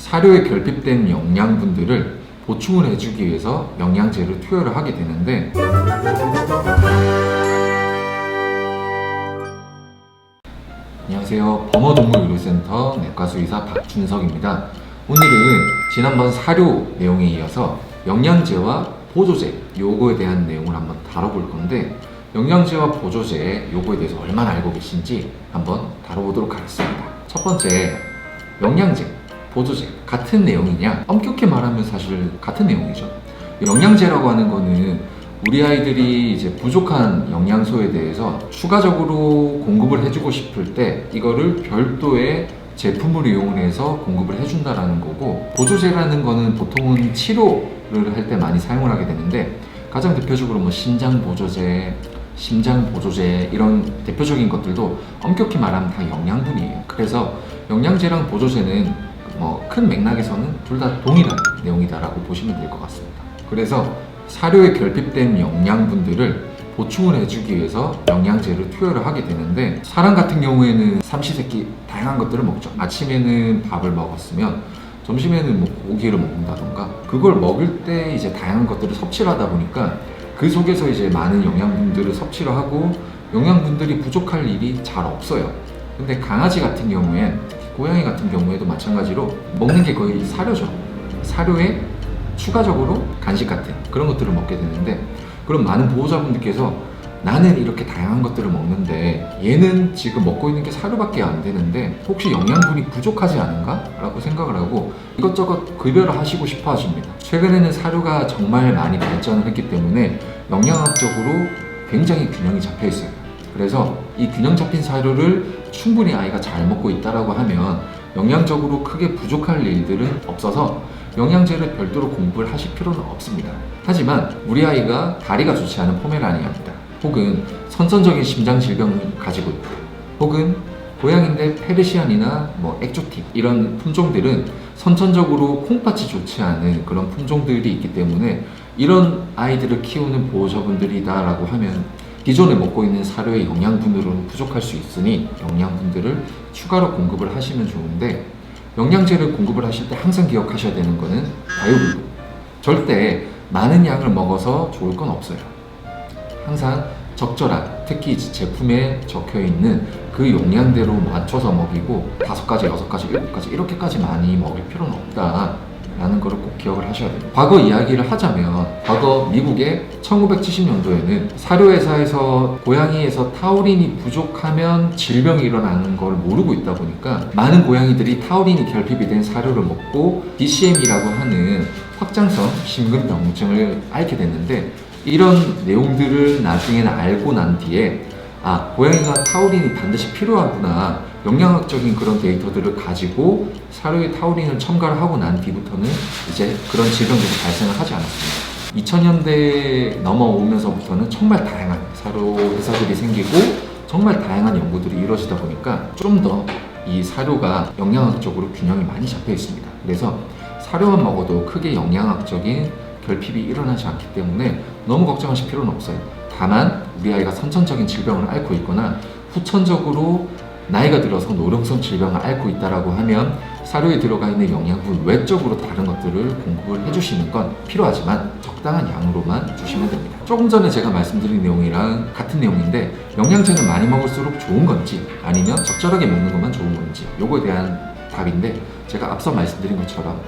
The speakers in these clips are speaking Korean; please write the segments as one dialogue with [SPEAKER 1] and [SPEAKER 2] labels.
[SPEAKER 1] 사료에 결핍된 영양분들을 보충을 해주기 위해서 영양제를 투여를 하게 되는데, 안녕하세요. 범어동물의료센터 내과수의사 박준석입니다. 오늘은 지난번 사료 내용에 이어서 영양제와 보조제 요거에 대한 내용을 한번 다뤄볼 건데, 영양제와 보조제 요거에 대해서 얼마나 알고 계신지 한번 다뤄보도록 하겠습니다. 첫 번째, 영양제, 보조제 같은 내용이냐? 엄격히 말하면 사실 같은 내용이죠. 영양제라고 하는 거는 우리 아이들이 이제 부족한 영양소에 대해서 추가적으로 공급을 해주고 싶을 때 이거를 별도의 제품을 이용해서 공급을 해준다라는 거고, 보조제라는 거는 보통은 치료를 할 때 많이 사용을 하게 되는데, 가장 대표적으로 뭐 신장 보조제, 심장 보조제 이런 대표적인 것들도 엄격히 말하면 다 영양분이에요. 그래서 영양제랑 보조제는 큰 맥락에서는 둘 다 동일한 내용이다라고 보시면 될 것 같습니다. 그래서 사료에 결핍된 영양분들을 보충을 해주기 위해서 영양제를 투여를 하게 되는데, 사람 같은 경우에는 삼시세끼 다양한 것들을 먹죠. 아침에는 밥을 먹었으면 점심에는 뭐 고기를 먹는다던가, 그걸 먹을 때 이제 다양한 것들을 섭취를 하다 보니까 그 속에서 이제 많은 영양분들을 섭취를 하고 영양분들이 부족할 일이 잘 없어요. 근데 강아지 같은 경우엔, 고양이 같은 경우에도 마찬가지로 먹는 게 거의 사료죠. 사료에 추가적으로 간식 같은 그런 것들을 먹게 되는데, 그럼 많은 보호자분들께서 나는 이렇게 다양한 것들을 먹는데 얘는 지금 먹고 있는 게 사료밖에 안 되는데 혹시 영양분이 부족하지 않은가? 라고 생각을 하고 이것저것 급여를 하시고 싶어 하십니다. 최근에는 사료가 정말 많이 발전을 했기 때문에 영양학적으로 굉장히 균형이 잡혀 있어요. 그래서 이 균형 잡힌 사료를 충분히 아이가 잘 먹고 있다라고 하면 영양적으로 크게 부족할 일들은 없어서 영양제를 별도로 공부를 하실 필요는 없습니다. 하지만 우리 아이가 다리가 좋지 않은 포메라니안이다, 혹은 선천적인 심장 질병을 가지고 있다, 혹은 고양인데 페르시안이나 엑조틱 이런 품종들은 선천적으로 콩팥이 좋지 않은 그런 품종들이 있기 때문에 이런 아이들을 키우는 보호자분들이다라고 하면 기존에 먹고 있는 사료의 영양분으로는 부족할 수 있으니 영양분들을 추가로 공급을 하시면 좋은데, 영양제를 공급을 하실 때 항상 기억하셔야 되는 거는 과유불급. 절대 많은 양을 먹어서 좋을 건 없어요. 항상 적절한, 특히 제품에 적혀 있는 그 용량대로 맞춰서 먹이고 5가지, 6가지, 7가지 이렇게까지 많이 먹일 필요는 없다 라는 거를 꼭 기억을 하셔야 돼요. 과거 이야기를 하자면, 과거 미국의 1970년도에는 사료회사에서 고양이에서 타우린이 부족하면 질병이 일어나는 걸 모르고 있다 보니까 많은 고양이들이 타우린이 결핍이 된 사료를 먹고 DCM이라고 하는 확장성 심근병증을 앓게 됐는데, 이런 내용들을 나중에는 알고 난 뒤에 고양이가 타우린이 반드시 필요하구나, 영양학적인 그런 데이터들을 가지고 사료에 타우린을 첨가를 하고 난 뒤부터는 이제 그런 질병들이 발생을 하지 않았습니다. 2000년대 넘어오면서부터는 정말 다양한 사료 회사들이 생기고 정말 다양한 연구들이 이루어지다 보니까 좀 더 이 사료가 영양학적으로 균형이 많이 잡혀 있습니다. 그래서 사료만 먹어도 크게 영양학적인 결핍이 일어나지 않기 때문에 너무 걱정하실 필요는 없어요. 다만 우리 아이가 선천적인 질병을 앓고 있거나 후천적으로 나이가 들어서 노령성 질병을 앓고 있다라고 하면 사료에 들어가 있는 영양분 외적으로 다른 것들을 공급을 해주시는 건 필요하지만 적당한 양으로만 주시면 됩니다. 조금 전에 제가 말씀드린 내용이랑 같은 내용인데, 영양제는 많이 먹을수록 좋은 건지 아니면 적절하게 먹는 것만 좋은 건지 요거에 대한 답인데, 제가 앞서 말씀드린 것처럼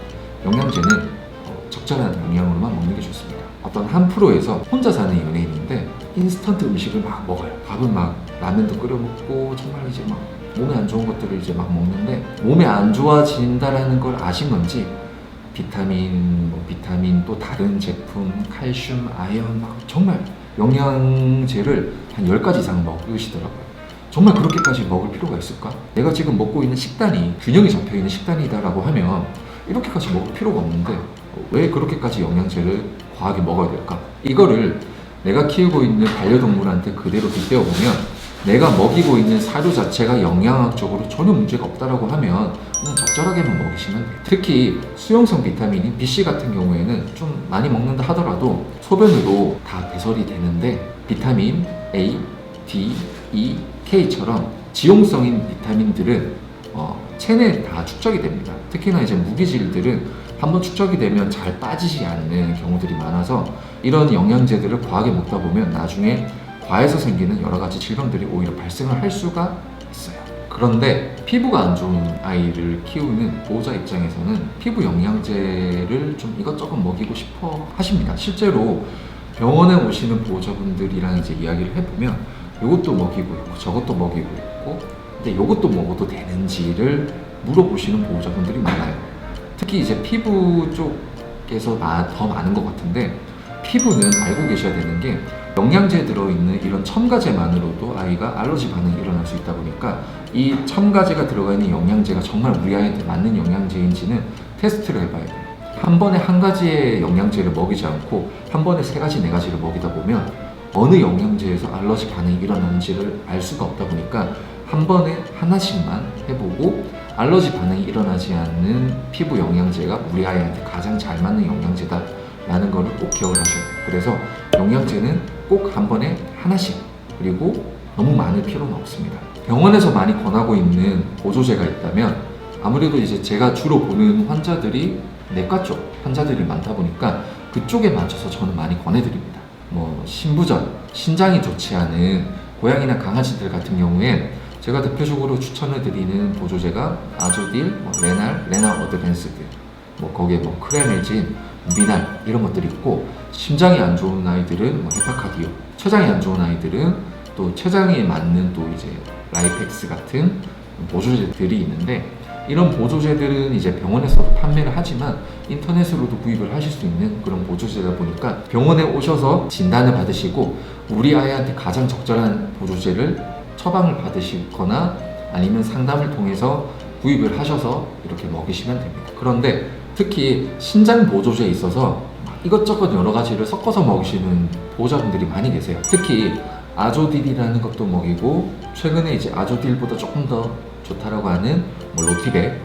[SPEAKER 1] 영양제는 적절한 영양으로만 먹는 게 좋습니다. 어떤 한 프로에서 혼자 사는 연예인인데 인스턴트 음식을 막 먹어요. 밥은 막 라면도 끓여 먹고 정말 이제 막 몸에 안 좋은 것들을 이제 막 먹는데, 몸에 안 좋아진다라는 걸 아신 건지 비타민 또 다른 제품, 칼슘, 아연 막 정말 영양제를 한 10가지 이상 먹으시더라고요. 정말 그렇게까지 먹을 필요가 있을까? 내가 지금 먹고 있는 식단이 균형이 잡혀 있는 식단이다라고 하면 이렇게까지 먹을 필요가 없는데 왜 그렇게까지 영양제를 과하게 먹어야 될까? 이거를 내가 키우고 있는 반려동물한테 그대로 빗대어보면 내가 먹이고 있는 사료 자체가 영양학적으로 전혀 문제가 없다라고 하면 그냥 적절하게만 먹이시면 돼요. 특히 수용성 비타민인 BC 같은 경우에는 좀 많이 먹는다 하더라도 소변으로 다 배설이 되는데, 비타민 A, D, E, K처럼 지용성인 비타민들은 체내에 다 축적이 됩니다. 특히나 이제 무기질들은 한번 축적이 되면 잘 빠지지 않는 경우들이 많아서 이런 영양제들을 과하게 먹다 보면 나중에 과해서 생기는 여러 가지 질병들이 오히려 발생을 할 수가 있어요. 그런데 피부가 안 좋은 아이를 키우는 보호자 입장에서는 피부 영양제를 좀 이것저것 먹이고 싶어 하십니다. 실제로 병원에 오시는 보호자분들이랑 이제 이야기를 해보면 이것도 먹이고 있고 저것도 먹이고 있고 근데 이것도 먹어도 되는지를 물어보시는 보호자분들이 많아요. 특히 이제 피부 쪽에서 더 많은 것 같은데 피부는 알고 계셔야 되는 게 영양제에 들어있는 이런 첨가제만으로도 아이가 알러지 반응이 일어날 수 있다 보니까 이 첨가제가 들어가 있는 영양제가 정말 우리 아이한테 맞는 영양제인지는 테스트를 해봐야 돼요. 한 번에 한 가지의 영양제를 먹이지 않고 한 번에 세 가지, 네 가지를 먹이다 보면 어느 영양제에서 알러지 반응이 일어나는지를 알 수가 없다 보니까 한 번에 하나씩만 해보고 알러지 반응이 일어나지 않는 피부 영양제가 우리 아이한테 가장 잘 맞는 영양제다 라는 거를 꼭 기억을 하셔야 돼요. 그래서 영양제는 꼭 한 번에 하나씩, 그리고 너무 많을 필요는 없습니다. 병원에서 많이 권하고 있는 보조제가 있다면 아무래도 이제 제가 주로 보는 환자들이 내과 쪽 환자들이 많다 보니까 그쪽에 맞춰서 저는 많이 권해드립니다. 뭐 신부전, 신장이 좋지 않은 고양이나 강아지들 같은 경우엔 제가 대표적으로 추천해드리는 보조제가 아조딜, 레날, 레나 어드밴스드, 거기에 크레메진, 미날 이런 것들이 있고, 심장이 안 좋은 아이들은 헤파카디오, 췌장이 안 좋은 아이들은 또 췌장에 맞는 또 이제 라이펙스 같은 보조제들이 있는데, 이런 보조제들은 이제 병원에서도 판매를 하지만 인터넷으로도 구입을 하실 수 있는 그런 보조제다 보니까 병원에 오셔서 진단을 받으시고 우리 아이한테 가장 적절한 보조제를 처방을 받으시거나 아니면 상담을 통해서 구입을 하셔서 이렇게 먹이시면 됩니다. 그런데 특히 신장 보조제에 있어서 이것저것 여러 가지를 섞어서 먹이시는 보호자분들이 많이 계세요. 특히 아조딜이라는 것도 먹이고, 최근에 이제 아조딜보다 조금 더 좋다라고 하는 로티백,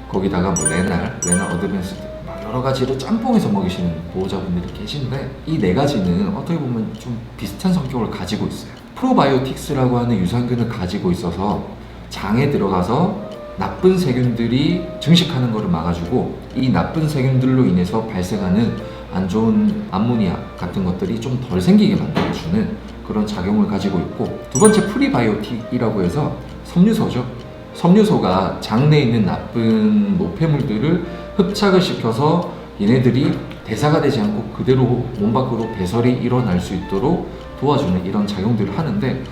[SPEAKER 1] 거기다가 레날, 레나 어드밴스드 여러 가지를 짬뽕해서 먹이시는 보호자분들이 계신데, 이 네 가지는 어떻게 보면 좀 비슷한 성격을 가지고 있어요. 프로바이오틱스라고 하는 유산균을 가지고 있어서 장에 들어가서 나쁜 세균들이 증식하는 것을 막아주고, 이 나쁜 세균들로 인해서 발생하는 안 좋은 암모니아 같은 것들이 좀 덜 생기게 만들어주는 그런 작용을 가지고 있고, 두 번째 프리바이오틱이라고 해서 섬유소죠. 섬유소가 장 내에 있는 나쁜 노폐물들을 흡착을 시켜서 얘네들이 대사가 되지 않고 그대로 몸 밖으로 배설이 일어날 수 있도록 도와주는 이런 작용들을 하는데,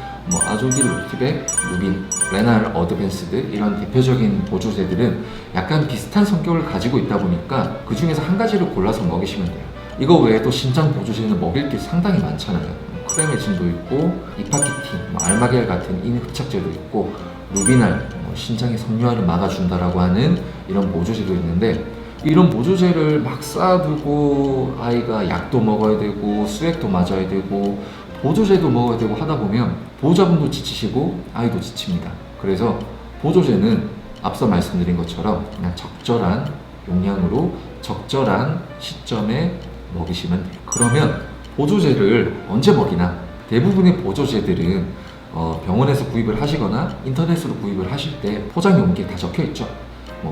[SPEAKER 1] 아조딜, 로티백, 루빈, 레날 어드밴스드 이런 대표적인 보조제들은 약간 비슷한 성격을 가지고 있다 보니까 그 중에서 한 가지를 골라서 먹이시면 돼요. 이거 외에도 신장 보조제는 먹일 게 상당히 많잖아요. 크레메진도 있고, 이파키틴, 알마겔 같은 인흡착제도 있고, 루비날, 신장의 섬유화를 막아준다라고 하는 이런 보조제도 있는데, 이런 보조제를 막 쌓아두고 아이가 약도 먹어야 되고 수액도 맞아야 되고 보조제도 먹어야 되고 하다 보면 보호자분도 지치시고 아이도 지칩니다. 그래서 보조제는 앞서 말씀드린 것처럼 그냥 적절한 용량으로 적절한 시점에 먹이시면 돼요. 그러면 보조제를 언제 먹이나? 대부분의 보조제들은 병원에서 구입을 하시거나 인터넷으로 구입을 하실 때 포장 용기에 다 적혀 있죠.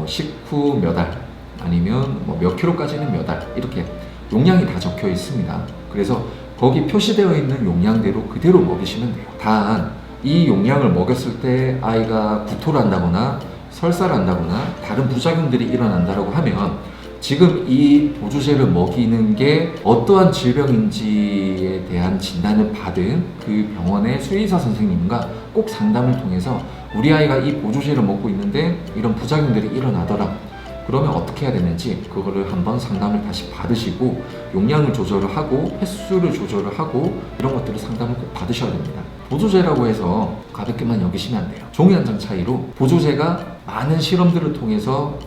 [SPEAKER 1] 식후 몇 알, 아니면 몇 킬로까지는 몇 알, 이렇게 용량이 다 적혀 있습니다. 그래서 거기 표시되어 있는 용량대로 그대로 먹이시면 돼요. 단, 이 용량을 먹였을 때 아이가 구토를 한다거나 설사를 한다거나 다른 부작용들이 일어난다고 하면 지금 이 보조제를 먹이는 게 어떠한 질병인지에 대한 진단을 받은 그 병원의 수의사 선생님과 꼭 상담을 통해서 우리 아이가 이 보조제를 먹고 있는데 이런 부작용들이 일어나더라. 그러면 어떻게 해야 되는지 그거를 한번 상담을 다시 받으시고 용량을 조절을 하고 횟수를 조절을 하고 이런 것들을 상담을 꼭 받으셔야 됩니다. 보조제라고 해서 가볍게만 여기시면 안 돼요. 종이 한 장 차이로 보조제가 많은 실험들을 통해서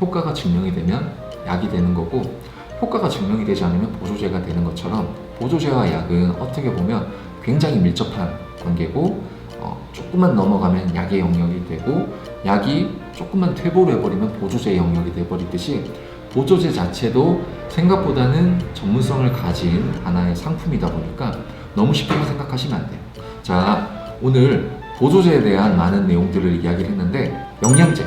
[SPEAKER 1] 효과가 증명이 되면 약이 되는 거고, 효과가 증명이 되지 않으면 보조제가 되는 것처럼 보조제와 약은 어떻게 보면 굉장히 밀접한 관계고, 조금만 넘어가면 약의 영역이 되고 약이 조금만 퇴보를 해버리면 보조제의 영역이 돼버리듯이 보조제 자체도 생각보다는 전문성을 가진 하나의 상품이다 보니까 너무 쉽게만 생각하시면 안 돼요. 자, 오늘 보조제에 대한 많은 내용들을 이야기를 했는데 영양제,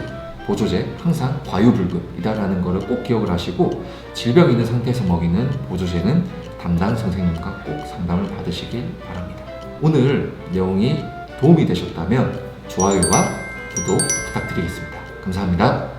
[SPEAKER 1] 보조제 항상 과유불급이다라는 것을 꼭 기억을 하시고 질병이 있는 상태에서 먹이는 보조제는 담당 선생님과 꼭 상담을 받으시길 바랍니다. 오늘 내용이 도움이 되셨다면 좋아요와 구독 부탁드리겠습니다. 감사합니다.